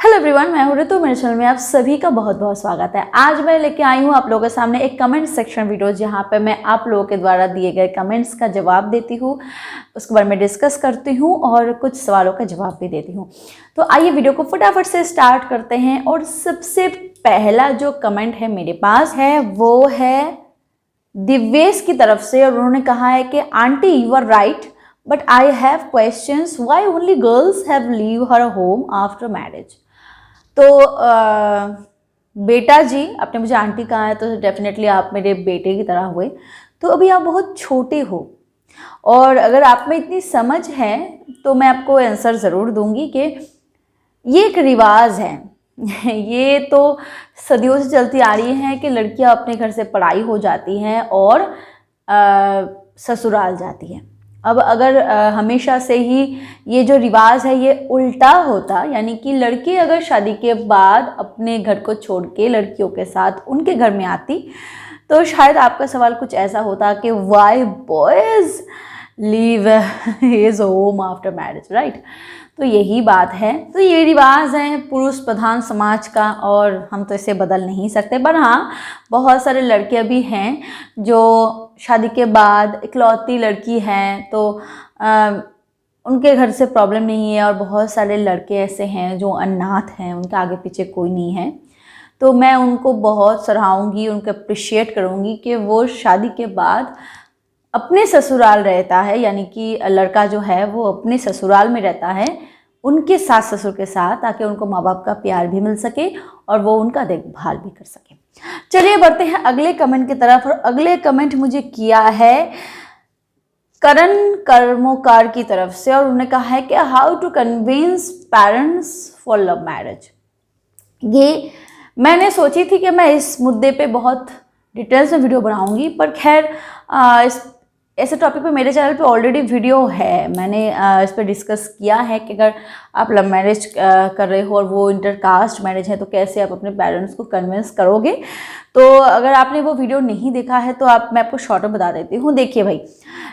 Hello everyone, मैं हूँ ऋतु। मेरे चैनल में आप सभी का बहुत बहुत स्वागत है। आज मैं लेके आई हूँ आप लोगों के सामने एक कमेंट सेक्शन वीडियो, जहाँ पे मैं आप लोगों के द्वारा दिए गए कमेंट्स का जवाब देती हूँ, उसके बारे में डिस्कस करती हूँ और कुछ सवालों का जवाब भी देती हूँ। तो आइए वीडियो को फटाफट से स्टार्ट करते हैं। और सबसे पहला जो कमेंट है मेरे पास है वो है दिव्येश की तरफ से, और उन्होंने कहा है कि aunty you are right, but I have questions why only girls have leave her home after marriage. तो बेटा जी, आपने मुझे आंटी कहा है तो डेफिनेटली आप मेरे बेटे की तरह हुए। तो अभी आप बहुत छोटे हो, और अगर आप में इतनी समझ है तो मैं आपको आंसर ज़रूर दूंगी कि ये एक रिवाज है। ये तो सदियों से चलती आ रही है कि लड़कियां अपने घर से पढ़ाई हो जाती हैं और ससुराल जाती हैं। अब अगर हमेशा से ही ये जो रिवाज है ये उल्टा होता, यानी कि लड़की अगर शादी के बाद अपने घर को छोड़ के लड़कियों के साथ उनके घर में आती, तो शायद आपका सवाल कुछ ऐसा होता कि why boys leave his home after marriage, right. तो यही बात है। तो ये रिवाज है पुरुष प्रधान समाज का, और हम तो इसे बदल नहीं सकते। पर हाँ, बहुत सारे लड़कियां भी हैं जो शादी के बाद इकलौती लड़की हैं, तो उनके घर से प्रॉब्लम नहीं है। और बहुत सारे लड़के ऐसे हैं जो अनाथ हैं, उनके आगे पीछे कोई नहीं है। तो मैं उनको बहुत सराहूँगी, उनको अप्रिशिएट करूँगी कि वो शादी के बाद अपने ससुराल रहता है, यानी कि लड़का जो है वो अपने ससुराल में रहता है उनके सास ससुर के साथ, ताकि उनको माँ बाप का प्यार भी मिल सके और वो उनका देखभाल भी कर सके। चलिए बढ़ते हैं अगले कमेंट की तरफ। और अगले कमेंट मुझे किया है करण कर्मोकार की तरफ से, और उन्होंने कहा है कि how to convince parents for love marriage. ये मैंने सोची थी कि मैं इस मुद्दे पे बहुत डिटेल्स में वीडियो बनाऊंगी, पर खैर इस ऐसे टॉपिक पे मेरे चैनल पे ऑलरेडी वीडियो है। मैंने इस पर डिस्कस किया है कि अगर आप लव मैरिज कर रहे हो और वो इंटरकास्ट मैरिज है तो कैसे आप अपने पेरेंट्स को कन्विंस करोगे। तो अगर आपने वो वीडियो नहीं देखा है तो मैं आपको शॉर्ट में बता देती हूँ। देखिए भाई,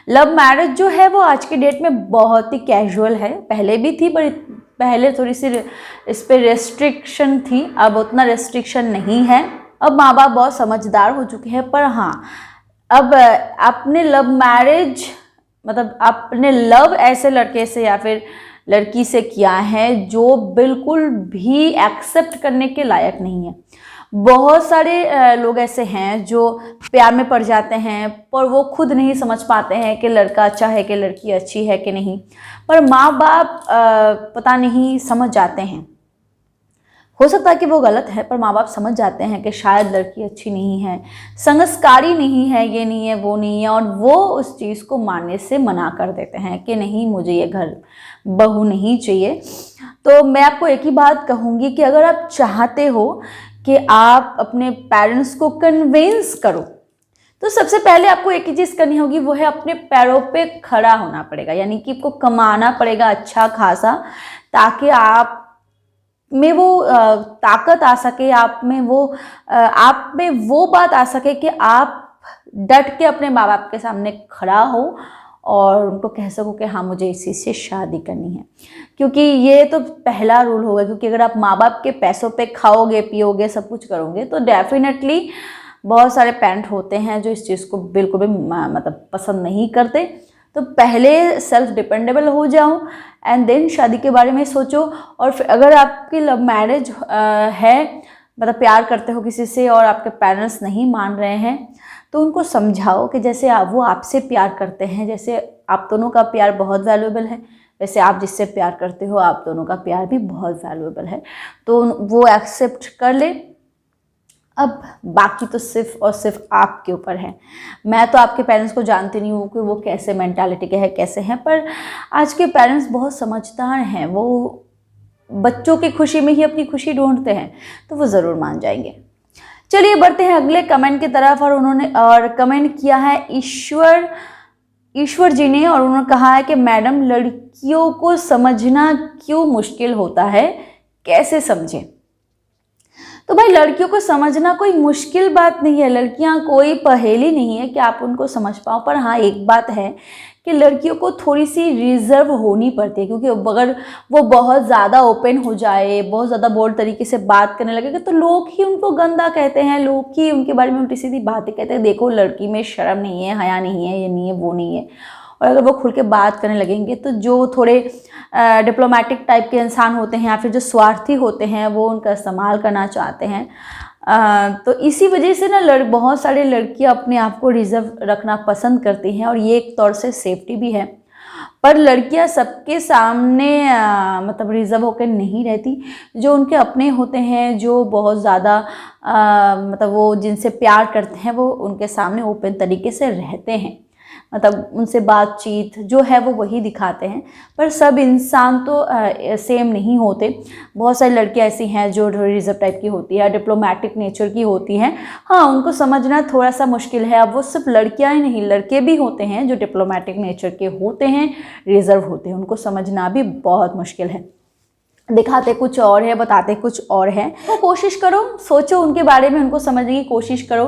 लव मैरिज जो है वो आज के डेट में बहुत ही कैजुअल है। पहले भी थी, पर पहले थोड़ी सी इस पर रेस्ट्रिक्शन थी, अब उतना रेस्ट्रिक्शन नहीं है। अब माँ बाप बहुत समझदार हो चुके हैं। पर हाँ, अब आपने लव मैरिज मतलब आपने लव ऐसे लड़के से या फिर लड़की से किया है जो बिल्कुल भी एक्सेप्ट करने के लायक नहीं है। बहुत सारे लोग ऐसे हैं जो प्यार में पड़ जाते हैं, पर वो खुद नहीं समझ पाते हैं कि लड़का अच्छा है कि लड़की अच्छी है कि नहीं, पर माँ बाप पता नहीं समझ जाते हैं। हो सकता है कि वो गलत है, पर माँ बाप समझ जाते हैं कि शायद लड़की अच्छी नहीं है, संस्कारी नहीं है, ये नहीं है, वो नहीं है, और वो उस चीज़ को मानने से मना कर देते हैं कि नहीं, मुझे ये घर बहू नहीं चाहिए। तो मैं आपको एक ही बात कहूँगी कि अगर आप चाहते हो कि आप अपने पेरेंट्स को कन्विंस करो, तो सबसे पहले आपको एक ही चीज़ करनी होगी, वो है अपने पैरों पे खड़ा होना पड़ेगा। यानी कि आपको कमाना पड़ेगा अच्छा खासा, ताकि आप में वो ताकत आ सके, आप में वो बात आ सके कि आप डट के अपने माँ बाप के सामने खड़ा हो और उनको कह सको कि हाँ, मुझे इसी से शादी करनी है। क्योंकि ये तो पहला रूल होगा, क्योंकि अगर आप माँ बाप के पैसों पे खाओगे पियोगे सब कुछ करोगे तो डेफिनेटली बहुत सारे पेरेंट होते हैं जो इस चीज़ को बिल्कुल भी मतलब पसंद नहीं करते। तो पहले सेल्फ डिपेंडेबल हो जाओ एंड देन शादी के बारे में सोचो। और फिर अगर आपकी लव मैरिज है, मतलब प्यार करते हो किसी से और आपके पेरेंट्स नहीं मान रहे हैं, तो उनको समझाओ कि जैसे वो आपसे प्यार करते हैं, जैसे आप दोनों का प्यार बहुत वैल्यूएबल है, वैसे आप जिससे प्यार करते हो आप दोनों का प्यार भी बहुत वैल्यूएबल है। तो वो एक्सेप्ट कर ले। अब बाकी तो सिर्फ और सिर्फ आपके ऊपर है। मैं तो आपके पेरेंट्स को जानती नहीं हूँ कि वो कैसे मेंटालिटी के हैं, कैसे हैं, पर आज के पेरेंट्स बहुत समझदार हैं। वो बच्चों की खुशी में ही अपनी खुशी ढूंढते हैं, तो वो ज़रूर मान जाएंगे। चलिए बढ़ते हैं अगले कमेंट की तरफ। और उन्होंने कमेंट किया है ईश्वर जी ने, और उन्होंने कहा है कि मैडम, लड़कियों को समझना क्यों मुश्किल होता है, कैसे समझें। तो भाई, लड़कियों को समझना कोई मुश्किल बात नहीं है। लड़कियां कोई पहेली नहीं है कि आप उनको समझ पाओ। पर हाँ, एक बात है कि लड़कियों को थोड़ी सी रिजर्व होनी पड़ती है, क्योंकि अगर वो बहुत ज़्यादा ओपन हो जाए, बहुत ज़्यादा बोल्ड तरीके से बात करने लगेगा तो लोग ही उनको गंदा कहते हैं, लोग ही उनके बारे में उल्टी सीधी बातें कहते हैं, देखो लड़की में शर्म नहीं है, हया नहीं है, ये नहीं है, वो नहीं है। और अगर वो खुल के बात करने लगेंगे तो जो थोड़े डिप्लोमेटिक टाइप के इंसान होते हैं या फिर जो स्वार्थी होते हैं वो उनका इस्तेमाल करना चाहते हैं। तो इसी वजह से ना बहुत सारी लड़कियां अपने आप को रिजर्व रखना पसंद करती हैं, और ये एक तौर से सेफ्टी भी है। पर लड़कियां सबके सामने मतलब रिजर्व होकर नहीं रहती। जो उनके अपने होते हैं, जो बहुत ज़्यादा मतलब वो जिनसे प्यार करते हैं, वो उनके सामने ओपन तरीके से रहते हैं, मतलब उनसे बातचीत जो है वो वही दिखाते हैं। पर सब इंसान तो सेम नहीं होते। बहुत सारी लड़कियां ऐसी हैं जो रिजर्व टाइप की होती है, डिप्लोमेटिक नेचर की होती हैं। हाँ, उनको समझना थोड़ा सा मुश्किल है। अब वो सिर्फ लड़कियां ही नहीं, लड़के भी होते हैं जो डिप्लोमेटिक नेचर के होते हैं, रिजर्व होते हैं, उनको समझना भी बहुत मुश्किल है। दिखाते कुछ और है, बताते कुछ और है। तो कोशिश करो, सोचो उनके बारे में, उनको समझने की कोशिश करो।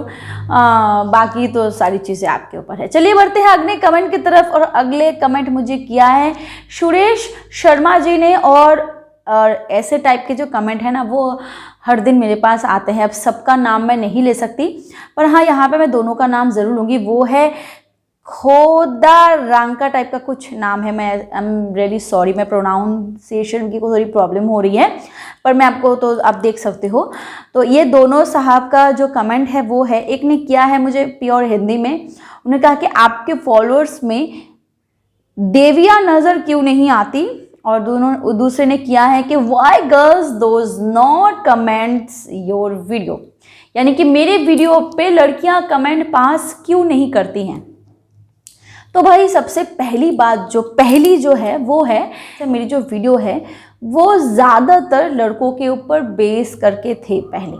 बाकी तो सारी चीज़ें आपके ऊपर है। चलिए बढ़ते हैं अगले कमेंट की तरफ। और अगले कमेंट मुझे किया है सुरेश शर्मा जी ने। और ऐसे टाइप के जो कमेंट है ना वो हर दिन मेरे पास आते हैं। अब सबका नाम मैं नहीं ले सकती, पर हाँ यहाँ पे मैं दोनों का नाम ज़रूर लूँगी। वो है खोदा रांका टाइप का कुछ नाम है। मैं आई एम रियली सॉरी, मैं प्रोनाउंसिएशन की को थोड़ी प्रॉब्लम हो रही है, पर मैं आपको तो आप देख सकते हो। तो ये दोनों साहब का जो कमेंट है वो है, एक ने किया है मुझे प्योर हिंदी में। उन्होंने कहा कि आपके फॉलोअर्स में देविया नज़र क्यों नहीं आती, और दूसरे ने किया है कि why girls those not comments your video, यानी कि मेरे वीडियो पे लड़कियां कमेंट पास क्यों नहीं करती हैं। तो भाई सबसे पहली बात जो है वो है, मेरी जो वीडियो है वो ज़्यादातर लड़कों के ऊपर बेस करके थे पहले,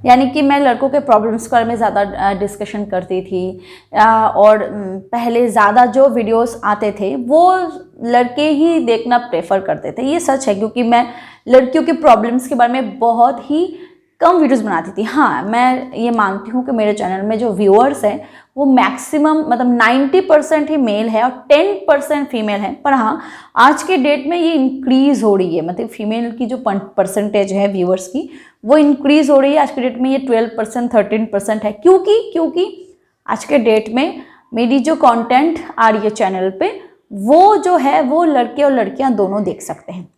यानी कि मैं लड़कों के प्रॉब्लम्स के बारे में ज़्यादा डिस्कशन करती थी। और पहले ज़्यादा जो वीडियोस आते थे वो लड़के ही देखना प्रेफर करते थे। ये सच है, क्योंकि मैं लड़कियों के प्रॉब्लम्स के बारे में बहुत ही कम वीडियोस बनाती थी। हाँ, मैं ये मानती हूँ कि मेरे चैनल में जो व्यूअर्स हैं वो मैक्सिमम मतलब 90% ही मेल है और 10% फीमेल है। पर हाँ, आज के डेट में ये इंक्रीज़ हो रही है, मतलब फीमेल की जो परसेंटेज है व्यूअर्स की वो इंक्रीज़ हो रही है। आज के डेट में ये 12% 13% है, क्योंकि आज के डेट में मेरी जो कंटेंट आ रही है चैनल पे वो जो है वो लड़के और लड़कियां दोनों देख सकते हैं।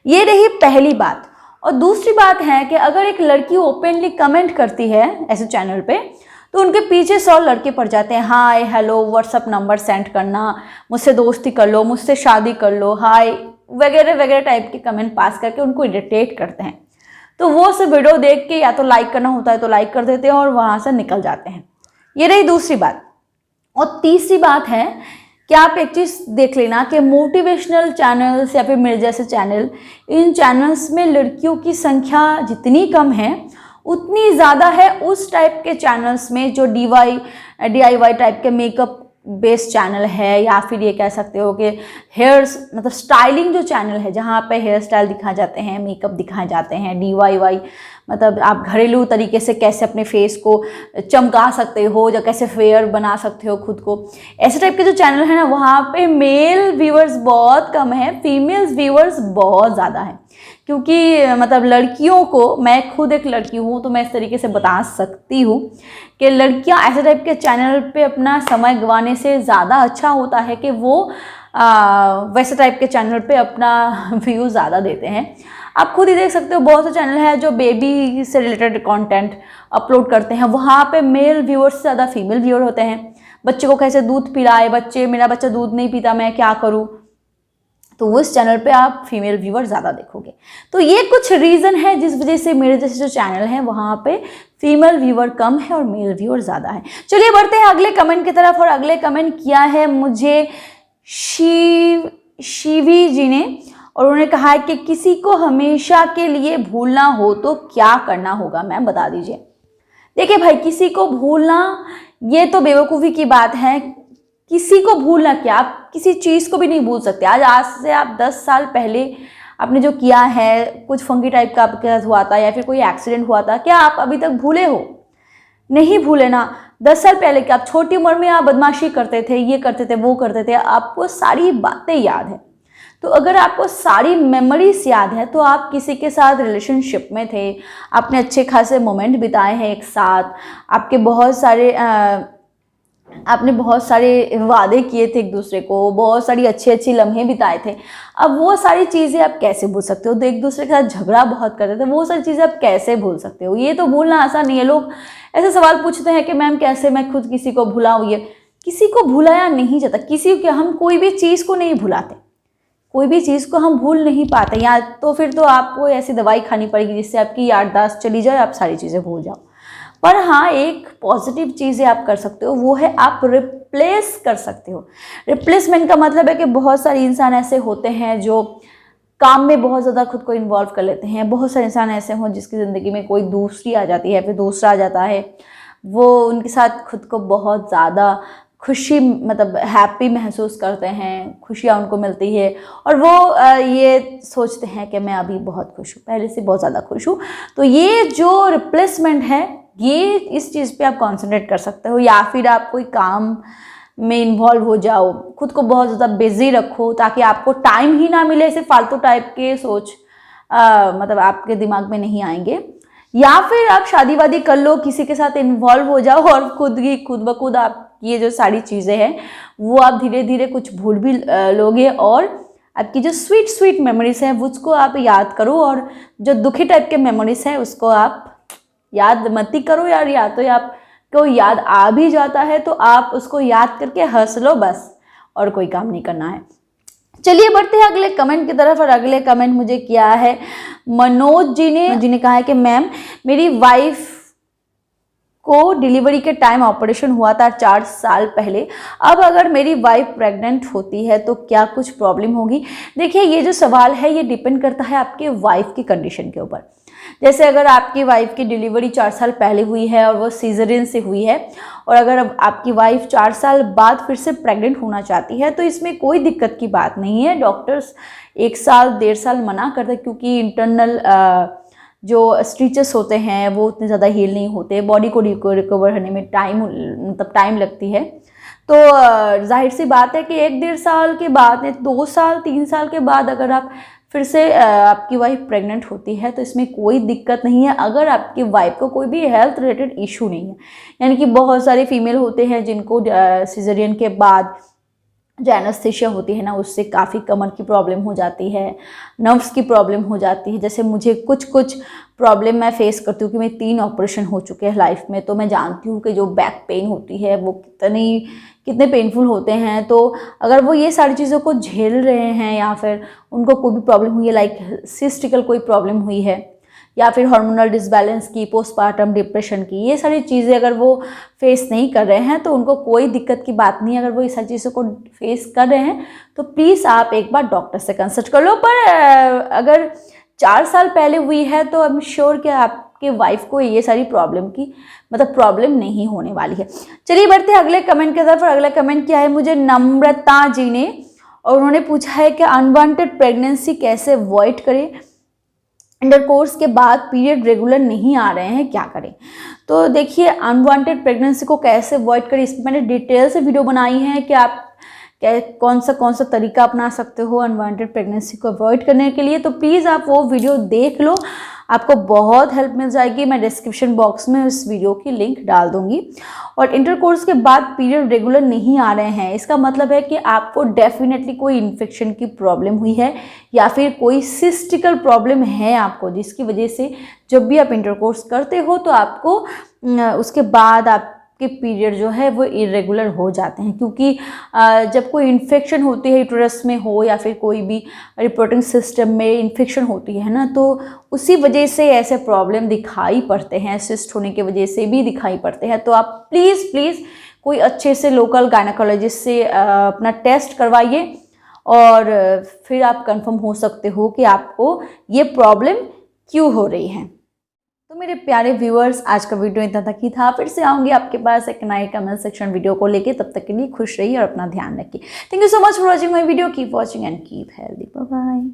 ये रही पहली बात। और दूसरी बात है कि अगर एक लड़की ओपनली कमेंट करती है ऐसे चैनल पे तो उनके पीछे 100 लड़के पड़ जाते हैं। हाय, हेलो, व्हाट्सअप नंबर सेंड करना, मुझसे दोस्ती कर लो, मुझसे शादी कर लो, हाय वगैरह वगैरह टाइप के कमेंट पास करके उनको इरिटेट करते हैं। तो वो सिर्फ वीडियो देख के या तो लाइक करना होता है तो लाइक कर देते हैं और वहाँ से निकल जाते हैं। ये रही दूसरी बात। और तीसरी बात है कि आप एक चीज़ देख लेना कि मोटिवेशनल चैनल्स या फिर मेरे जैसे चैनल, इन चैनल्स में लड़कियों की संख्या जितनी कम है उतनी ज़्यादा है उस टाइप के चैनल्स में जो DIY टाइप के मेकअप बेस्ड चैनल है, या फिर ये कह सकते हो कि हेयर्स मतलब स्टाइलिंग जो चैनल है जहाँ पे हेयर स्टाइल दिखाए जाते हैं, मेकअप दिखाए जाते हैं, DIY मतलब आप घरेलू तरीके से कैसे अपने फेस को चमका सकते हो या कैसे फेयर बना सकते हो खुद को। ऐसे टाइप के जो चैनल है ना वहाँ पे मेल व्यूअर्स बहुत कम है, फीमेल्स व्यूअर्स बहुत ज़्यादा है। क्योंकि मतलब लड़कियों को, मैं खुद एक लड़की हूँ तो मैं इस तरीके से बता सकती हूँ कि लड़कियाँ ऐसे टाइप के चैनल पे अपना समय गंवाने से ज़्यादा अच्छा होता है कि वो वैसे टाइप के चैनल पे अपना व्यू ज़्यादा देते हैं। आप खुद ही देख सकते हो बहुत से चैनल है जो बेबी से रिलेटेड कंटेंट अपलोड करते हैं, वहाँ पे मेल व्यूअर्स से ज़्यादा फीमेल व्यूअर होते हैं। बच्चे को कैसे दूध पिलाए, मेरा बच्चा दूध नहीं पीता, मैं क्या करूँ, तो उस चैनल पे आप फीमेल व्यूअर ज़्यादा देखोगे। तो ये कुछ रीज़न है जिस वजह से मेरे जैसे जो चैनल है वहाँ पे फीमेल व्यूअर कम है और मेल व्यूअर ज़्यादा है। चलिए बढ़ते हैं अगले कमेंट की तरफ। और अगले कमेंट किया है मुझे शिवी जी ने, और उन्होंने कहा है कि किसी को हमेशा के लिए भूलना हो तो क्या करना होगा, मैम बता दीजिए। देखिए भाई, किसी को भूलना ये तो बेवकूफ़ी की बात है। किसी को भूलना क्या, आप किसी चीज़ को भी नहीं भूल सकते। आज से आप 10 साल पहले आपने जो किया है, कुछ फंकी टाइप का आपके साथ हुआ था या फिर कोई एक्सीडेंट हुआ था, क्या आप अभी तक भूले हो? नहीं भूले ना। 10 साल पहले कि आप छोटी उम्र में आप बदमाशी करते थे, ये करते थे, वो करते थे, आपको सारी बातें याद है। तो अगर आपको सारी मेमोरीज याद है तो आप किसी के साथ रिलेशनशिप में थे, आपने अच्छे खासे मोमेंट बिताए हैं एक साथ, आपने बहुत सारे वादे किए थे एक दूसरे को, बहुत सारी अच्छी लम्हे बिताए थे। अब वो सारी चीज़ें आप कैसे भूल सकते हो? तो एक दूसरे के साथ झगड़ा बहुत करते थे, वो सारी चीज़ें आप कैसे भूल सकते हो? ये तो भूलना आसान नहीं है। लोग ऐसे सवाल पूछते हैं कि मैम कैसे मैं खुद किसी को भुलाऊँ? ये किसी को भुलाया नहीं जाता, किसी को हम कोई भी चीज़ को नहीं भुलाते, कोई भी चीज़ को हम भूल नहीं पाते। या तो फिर तो आपको ऐसी दवाई खानी पड़ेगी जिससे आपकी याददाश्त चली जाए, आप सारी चीज़ें भूल जाओ। पर हाँ, एक पॉजिटिव चीज़ें आप कर सकते हो, वो है आप रिप्लेस कर सकते हो। रिप्लेसमेंट का मतलब है कि बहुत सारे इंसान ऐसे होते हैं जो काम में बहुत ज़्यादा खुद को इन्वॉल्व कर लेते हैं। बहुत सारे इंसान ऐसे हों जिसकी ज़िंदगी में कोई दूसरी आ जाती है, फिर दूसरा आ जाता है, वो उनके साथ खुद को बहुत ज़्यादा खुशी मतलब हैप्पी महसूस करते हैं, खुशियाँ उनको मिलती है और वो ये सोचते हैं कि मैं अभी बहुत खुश हूँ, पहले से बहुत ज़्यादा खुश हूँ। तो ये जो रिप्लेसमेंट है, ये इस चीज़ पे आप कंसंट्रेट कर सकते हो। या फिर आप कोई काम में इन्वॉल्व हो जाओ, खुद को बहुत ज़्यादा बिजी रखो ताकि आपको टाइम ही ना मिले, ऐसे फालतू टाइप के सोच मतलब आपके दिमाग में नहीं आएंगे। या फिर आप शादी वादी कर लो, किसी के साथ इन्वॉल्व हो जाओ और खुद ब खुद आप ये जो सारी चीज़ें हैं वो आप धीरे धीरे कुछ भूल भी लोगे और आपकी जो स्वीट मेमोरीज हैं उसको आप याद करो, और जो दुखी टाइप के मेमोरीज हैं उसको आप याद मत ही करो यार। या तो आपको याद आ भी जाता है तो आप उसको याद करके हंस लो बस, और कोई काम नहीं करना है। चलिए बढ़ते हैं अगले कमेंट की तरफ। और अगले कमेंट मुझे किया है मनोज जी ने कहा है कि मैम मेरी वाइफ को डिलीवरी के टाइम ऑपरेशन हुआ था 4 साल पहले। अब अगर मेरी वाइफ प्रेग्नेंट होती है तो क्या कुछ प्रॉब्लम होगी? देखिए, ये जो सवाल है ये डिपेंड करता है आपके वाइफ की कंडीशन के ऊपर। जैसे अगर आपकी वाइफ की डिलीवरी 4 साल पहले हुई है और वो सीजरियन से हुई है, और अगर आपकी वाइफ 4 साल बाद फिर से प्रेग्नेंट होना चाहती है तो इसमें कोई दिक्कत की बात नहीं है। डॉक्टर्स 1 साल 1.5 साल मना करते हैं क्योंकि इंटरनल जो स्टिचेस होते हैं वो उतने ज़्यादा हील नहीं होते, बॉडी को रिकवर होने में टाइम लगती है। तो जाहिर सी बात है कि 1-1.5 साल के बाद, 2 साल 3 साल के बाद अगर आप फिर से आपकी वाइफ प्रेग्नेंट होती है तो इसमें कोई दिक्कत नहीं है, अगर आपकी वाइफ को कोई भी हेल्थ रिलेटेड इशू नहीं है। यानी कि बहुत सारे फीमेल होते हैं जिनको सिजेरियन के बाद जो एनेस्थीसिया होती है ना, उससे काफ़ी कमर की प्रॉब्लम हो जाती है, नर्व्स की प्रॉब्लम हो जाती है। जैसे मुझे कुछ प्रॉब्लम मैं फेस करती हूँ कि मेरे 3 ऑपरेशन हो चुके हैं लाइफ में, तो मैं जानती हूँ कि जो बैक पेन होती है वो कितने पेनफुल होते हैं। तो अगर वो ये सारी चीज़ों को झेल रहे हैं या फिर उनको कोई भी प्रॉब्लम हुई है, लाइक सिस्टिकल कोई प्रॉब्लम हुई है या फिर हार्मोनल डिसबैलेंस की, पोस्टपार्टम डिप्रेशन की, ये सारी चीज़ें अगर वो फेस नहीं कर रहे हैं तो उनको कोई दिक्कत की बात नहीं है। अगर वो ये सारी चीज़ों को फेस कर रहे हैं तो प्लीज़ आप एक बार डॉक्टर से कंसल्ट कर लो। पर अगर 4 साल पहले हुई है तो आई एम श्योर कि आपके वाइफ को ये सारी प्रॉब्लम नहीं होने वाली है। चलिए बढ़ते हैं अगले कमेंट की तरफ। और अगला कमेंट क्या है मुझे नम्रता जी ने, और उन्होंने पूछा है कि अनवांटेड प्रेगनेंसी कैसे अवॉइड करें, इंटरकोर्स के बाद पीरियड रेगुलर नहीं आ रहे हैं, क्या करें? तो देखिए, अनवांटेड प्रेगनेंसी को कैसे अवॉइड करें, इस पर मैंने डिटेल से वीडियो बनाई है कि आप कौन सा तरीका अपना सकते हो अनवांटेड प्रेगनेंसी को अवॉइड करने के लिए। तो प्लीज़ आप वो वीडियो देख लो, आपको बहुत हेल्प मिल जाएगी। मैं डिस्क्रिप्शन बॉक्स में उस वीडियो की लिंक डाल दूंगी। और इंटरकोर्स के बाद पीरियड रेगुलर नहीं आ रहे हैं, इसका मतलब है कि आपको डेफिनेटली कोई इन्फेक्शन की प्रॉब्लम हुई है या फिर कोई सिस्टिकल प्रॉब्लम है आपको, जिसकी वजह से जब भी आप इंटरकोर्स करते हो तो आपको उसके बाद आपके पीरियड जो है वो इरेगुलर हो जाते हैं। क्योंकि जब कोई इन्फेक्शन होती है यूट्रस में हो या फिर कोई भी रिप्रोडक्टिव सिस्टम में इन्फेक्शन होती है ना, तो उसी वजह से ऐसे प्रॉब्लम दिखाई पड़ते हैं, सिस्ट होने की वजह से भी दिखाई पड़ते हैं। तो आप प्लीज़ कोई अच्छे से लोकल गायनेकोलॉजिस्ट से अपना टेस्ट करवाइए और फिर आप कंफर्म हो सकते हो कि आपको ये प्रॉब्लम क्यों हो रही है। तो मेरे प्यारे व्यूअर्स, आज का वीडियो इतना तक ही था। फिर से आऊँगी आपके पास एक नए कमेंट सेक्शन वीडियो को लेके। तब तक के लिए खुश रहिए और अपना ध्यान रखिए। Thank you so much for watching my video. Keep watching and keep healthy. Bye bye.